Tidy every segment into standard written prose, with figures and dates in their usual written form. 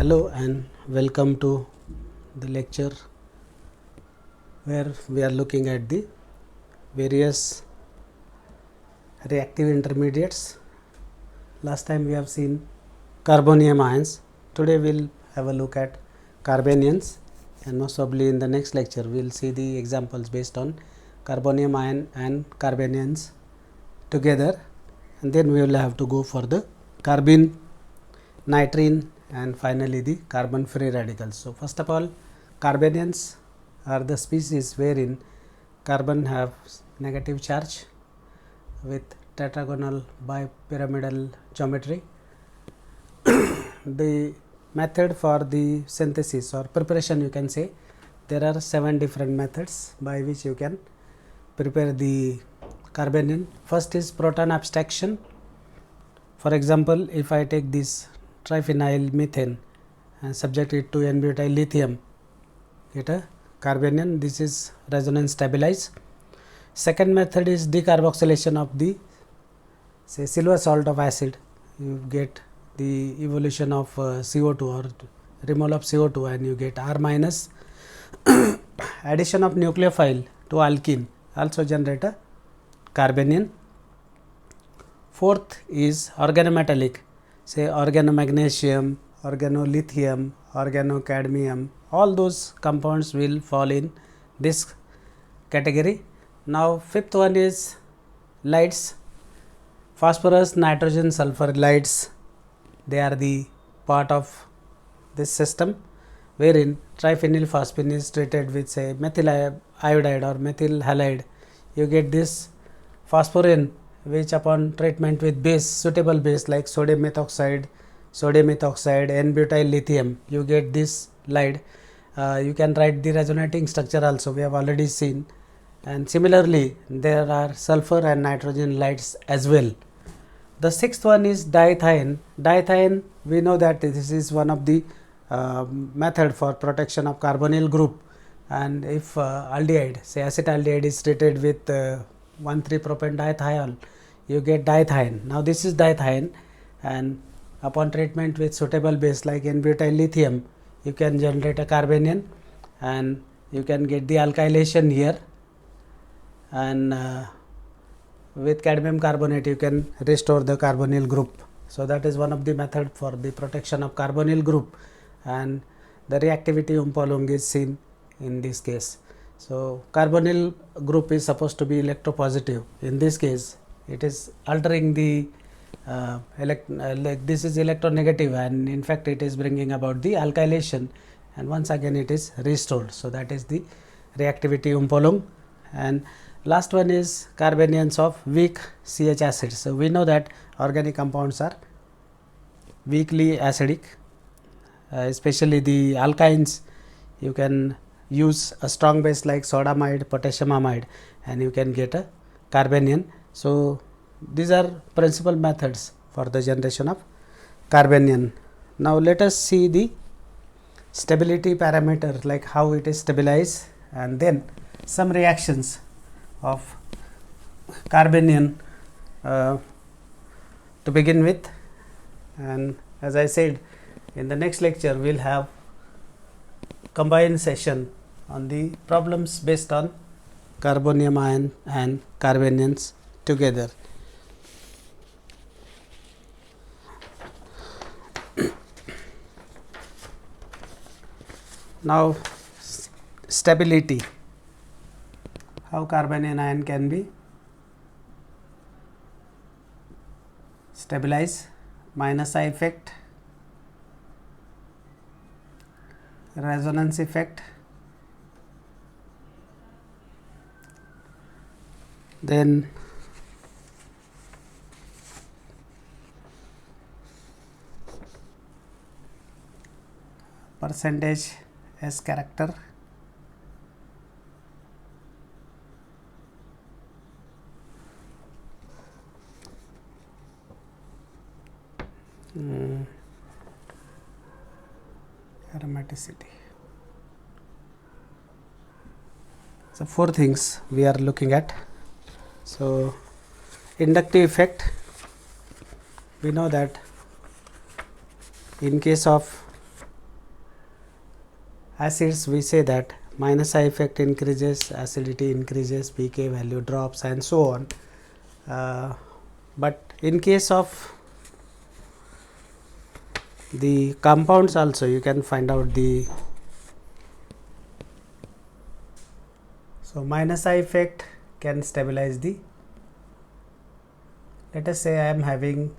Hello and welcome to the lecture where we are looking at the various reactive intermediates. Last time we have seen carbonium ions. Today we will have a look at carbanions, and most probably in the next lecture we will see the examples based on carbonium ion and carbanions together, and then we will have to go for the carbene, nitrene and finally the carbon free radicals. So, first of all, carbanions are the species wherein carbon have negative charge with tetragonal bipyramidal geometry. The method for the synthesis or preparation, you can say there are 7 different methods by which you can prepare the carbanion. First is proton abstraction. For example, if I take this triphenyl methane and subject it to n-butyl lithium, get a carbanion. This is resonance stabilized. Second method is decarboxylation of the say silver salt of acid. You get the evolution of CO2 or removal of CO2 and you get R minus. Addition of nucleophile to alkene also generate a carbanion. Fourth is organometallic, say organomagnesium, organolithium, organocadmium, all those compounds will fall in this category. Now, fifth one is lights, phosphorus, nitrogen, sulfur lights, they are the part of this system wherein triphenylphosphine is treated with say methyl iodide or methyl halide. You get this phosphorin which upon treatment with base, suitable base like sodium methoxide, n-butyl lithium, you get this light. You can write the resonating structure also, we have already seen, and similarly there are sulfur and nitrogen lights as well. The sixth one is diethyene. Diethyene, we know that this is one of the method for protection of carbonyl group, and if aldehyde, say acetaldehyde is treated with 1,3-propan dithiol, you get diethyene. Now, this is diethyene, and upon treatment with suitable base like n-butyl lithium, you can generate a carbanion and you can get the alkylation here, and with cadmium carbonate you can restore the carbonyl group. So, that is one of the method for the protection of carbonyl group, and the reactivity Umpa-Lung is seen in this case. So, carbonyl group is supposed to be electropositive. In this case, it is altering the like this is electronegative, and in fact it is bringing about the alkylation, and once again it is restored. So, that is the reactivity Umpa-Lung. And last one is carbanions of weak CH acids. So, we know that organic compounds are weakly acidic, especially the alkynes. You can use a strong base like sodamide, potassium amide, and you can get a carbanion. So, these are principal methods for the generation of carbanion. Now, let us see the stability parameter, like how it is stabilized, and then some reactions of carbanion to begin with. And as I said, in the next lecture we will have combined session on the problems based on carbonium ion and carbanions together. Now, stability, how carbanion ion can be stabilized. Minus I effect, resonance effect, then percentage S character, aromaticity. So, 4 things we are looking at. So, inductive effect, we know that in case of acids, we say that minus I effect increases, acidity increases, pK value drops, and so on. But in case of the compounds also, you can find out the, so minus I effect can stabilize the, let us say I am having,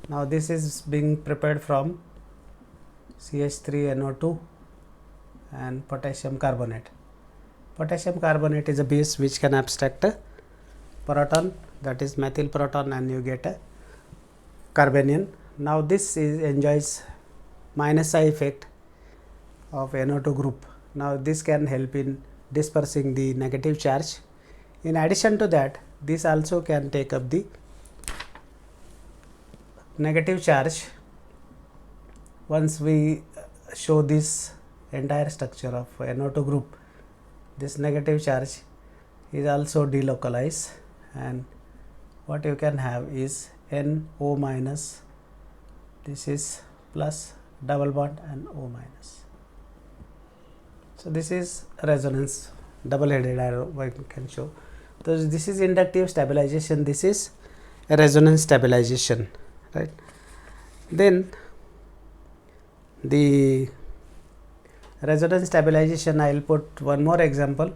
now this is being prepared from CH3NO2 and potassium carbonate. Potassium carbonate is a base which can abstract a proton, that is methyl proton, and you get a carbanion. Now this enjoys minus I effect of NO2 group. Now this can help in dispersing the negative charge. In addition to that, this also can take up the negative charge. Once we show this entire structure of NO2 group, this negative charge is also delocalized, and what you can have is NO minus, this is plus double bond and O minus. So this is resonance, double headed arrow I can show. So this is inductive stabilization, this is a resonance stabilization, right. Then the resonance stabilization, I will put one more example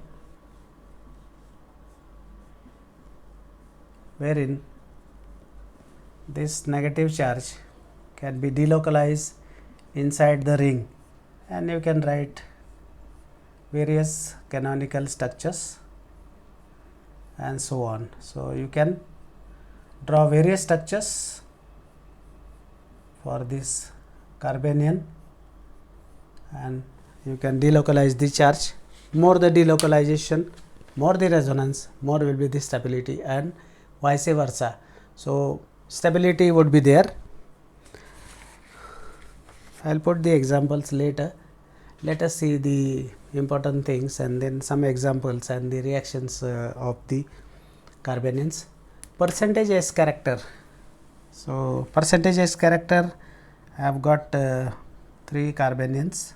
wherein this negative charge can be delocalized inside the ring, and you can write various canonical structures and so on. So you can draw various structures for this carbanion, and you can delocalize the charge. More the delocalization, more the resonance, more will be the stability, and vice versa. So stability would be there. I will put the examples later. Let us see the important things and then some examples and the reactions of the carbanions. Percentage S character. So percentage S character, I have got 3 carbanions.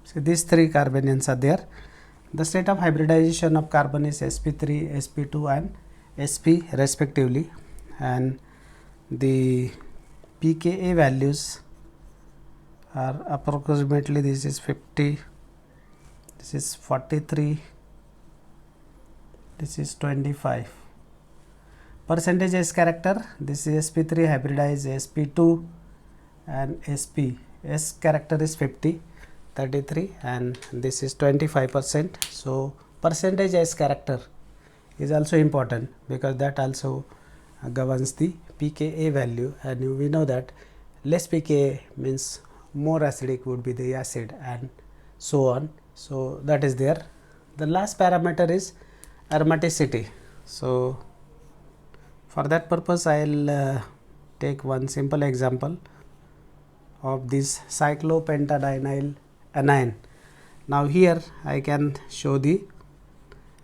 So these 3 carbanions are there. The state of hybridization of carbon is sp3, sp2 and sp respectively, and the pKa values are approximately, this is 50, this is 43, this is 25. Percentage S character, this is sp3 hybridized sp2 and sp. S character is 50, 33, and this is 25%. So percentage S character is also important because that also governs the pKa value, and we know that less pKa means more acidic would be the acid and so on. So that is there. The last parameter is aromaticity. So for that purpose I will take one simple example of this cyclopentadienyl anion. Now here I can show the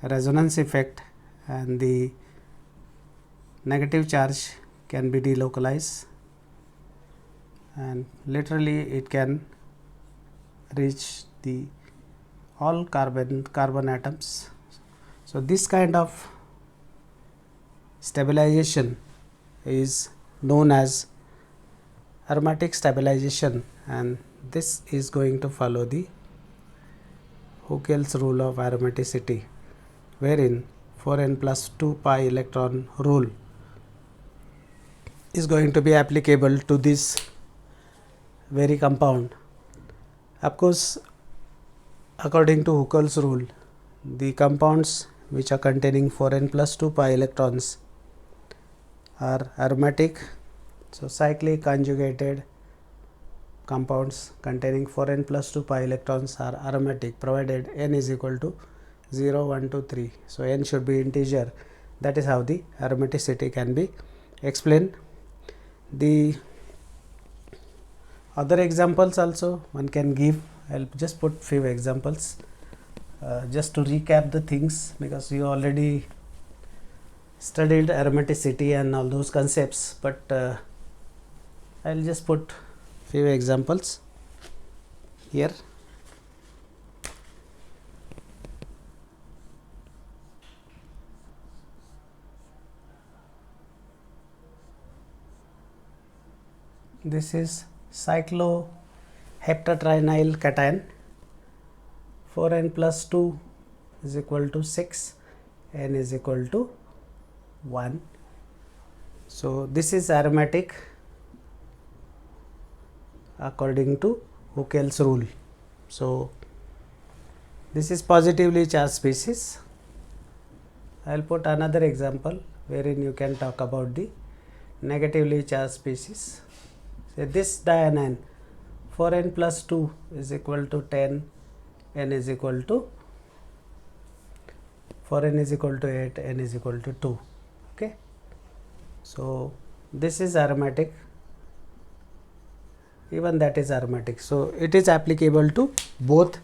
resonance effect, and the negative charge can be delocalized, and literally it can reach the all carbon atoms. So this kind of stabilization is known as aromatic stabilization, and this is going to follow the Huckel's rule of aromaticity, wherein 4n plus 2 pi electron rule is going to be applicable to this very compound. Of course, according to Huckel's rule, the compounds which are containing 4n plus 2 pi electrons are aromatic. So cyclic conjugated compounds containing 4n plus 2 pi electrons are aromatic provided n is equal to 0, 1, 2, 3. So n should be integer. That is how the aromaticity can be explained. The other examples also one can give. I will just put few examples. just to recap the things, because you already studied aromaticity and all those concepts, but I'll just put few examples here. This is cycloheptatrinyl cation. 4n plus 2 is equal to 6, n is equal to 1. So, this is aromatic according to Huckel's rule. So, this is positively charged species. I will put another example wherein you can talk about the negatively charged species. Say this dianion 4n plus 2 is equal to 10, n is equal to 4n is equal to 8, n is equal to 2. Okay. So, this is aromatic, even that is aromatic. So, it is applicable to both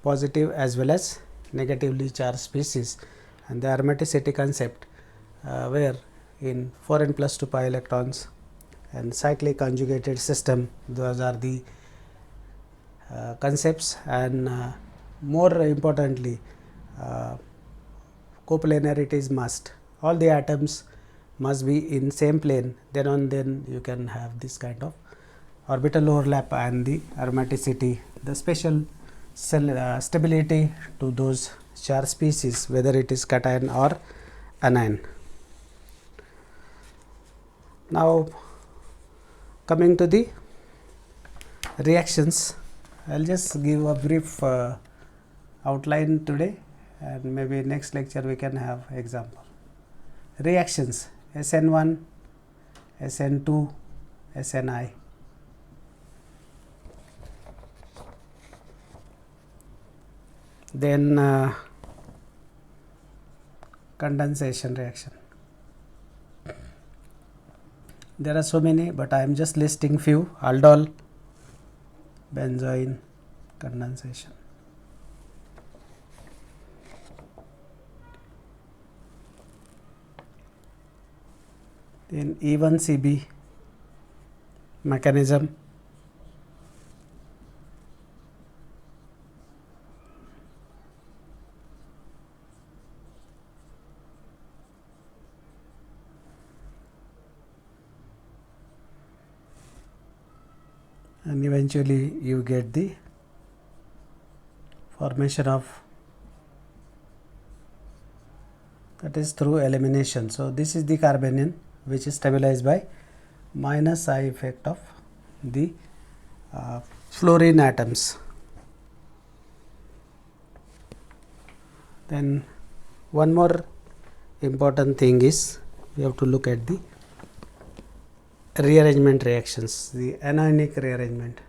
positive as well as negatively charged species, and the aromaticity concept where in 4n plus 2 pi electrons and cyclic conjugated system, those are the concepts, and more importantly coplanarity is must. All the atoms must be in same plane, then you can have this kind of orbital overlap and the aromaticity, the special stability to those charged species, whether it is cation or anion. Now, coming to the reactions, I will just give a brief outline today, and maybe next lecture we can have example. Reactions: SN1, SN2, SNI. Then condensation reaction. There are so many, but I am just listing few. Aldol, benzoin, condensation. Then E1CB mechanism. And eventually you get the formation of, that is through elimination. So, this is the carbanion which is stabilized by minus I effect of the fluorine atoms. Then one more important thing is we have to look at the rearrangement reactions, the anionic rearrangement.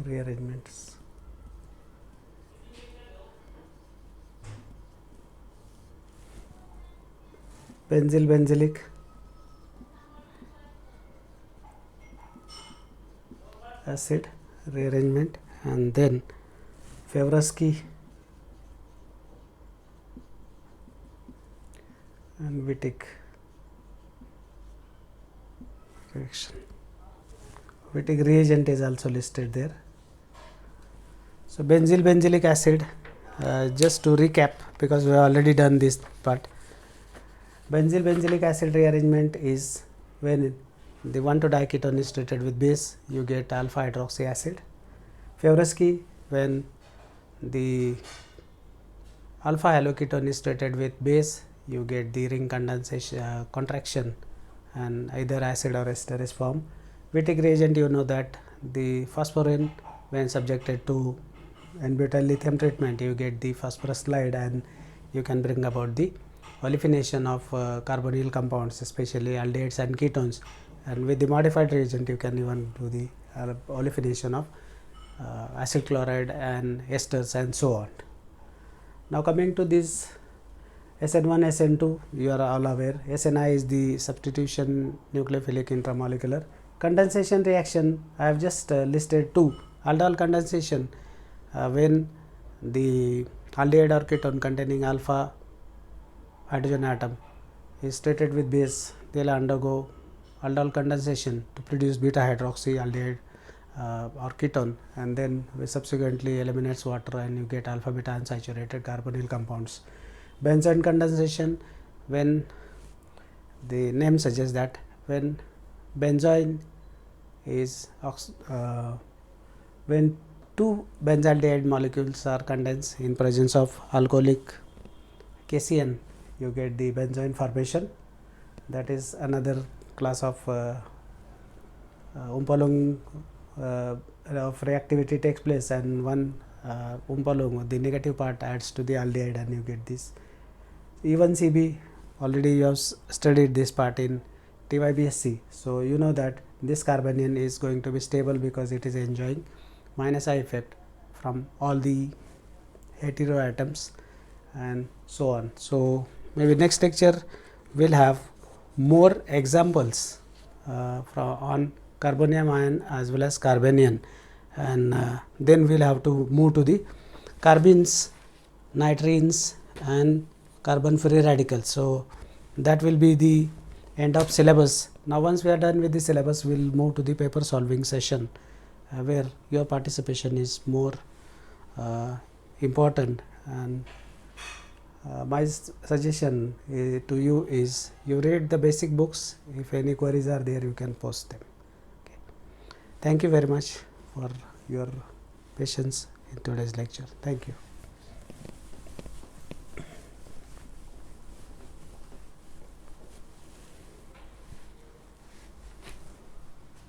Rearrangements. Benzyl benzylic acid rearrangement, and then Favorsky and Wittig reaction. Wittig reagent is also listed there. So, benzyl benzylic acid, just to recap, because we have already done this part. Benzyl benzylic acid rearrangement is when the 1,2-diketone is treated with base, you get alpha hydroxy acid. Favorsky, when the alpha haloketone is treated with base, you get the ring condensation contraction, and either acid or ester is formed. Wittig reagent, you know that the phosphorin, when subjected to n-butyl lithium treatment, you get the phosphorus slide, and you can bring about the olefination of carbonyl compounds, especially aldehydes and ketones, and with the modified reagent you can even do the olefination of acid chloride and esters and so on. Now, coming to this SN1, SN2, you are all aware. SNI is the substitution nucleophilic intramolecular. Condensation reaction, I have just listed two. Aldol condensation, when the aldehyde or ketone containing alpha hydrogen atom is treated with base, they will undergo aldol condensation to produce beta hydroxyaldehyde or ketone, and then we subsequently eliminates water and you get alpha beta unsaturated carbonyl compounds. Benzoin condensation, when the name suggests that when benzoin is when two benzaldehyde molecules are condensed in presence of alcoholic KCN, you get the benzoin formation. That is another class of Oompalong of reactivity takes place, and one Oompalong, the negative part, adds to the aldehyde and you get this. E1CB, already you have studied this part in TYBSc, so you know that this carbanion is going to be stable because it is enjoying minus I effect from all the hetero atoms and so on. So maybe next lecture we will have more examples on carbonium ion as well as carbanion, and then we will have to move to the carbines, nitrines and carbon free radicals. So that will be the end of syllabus. Now once we are done with the syllabus, we will move to the paper solving session where your participation is more important, and my suggestion to you is you read the basic books. If any queries are there, you can post them. Okay. Thank you very much for your patience in today's lecture. Thank you.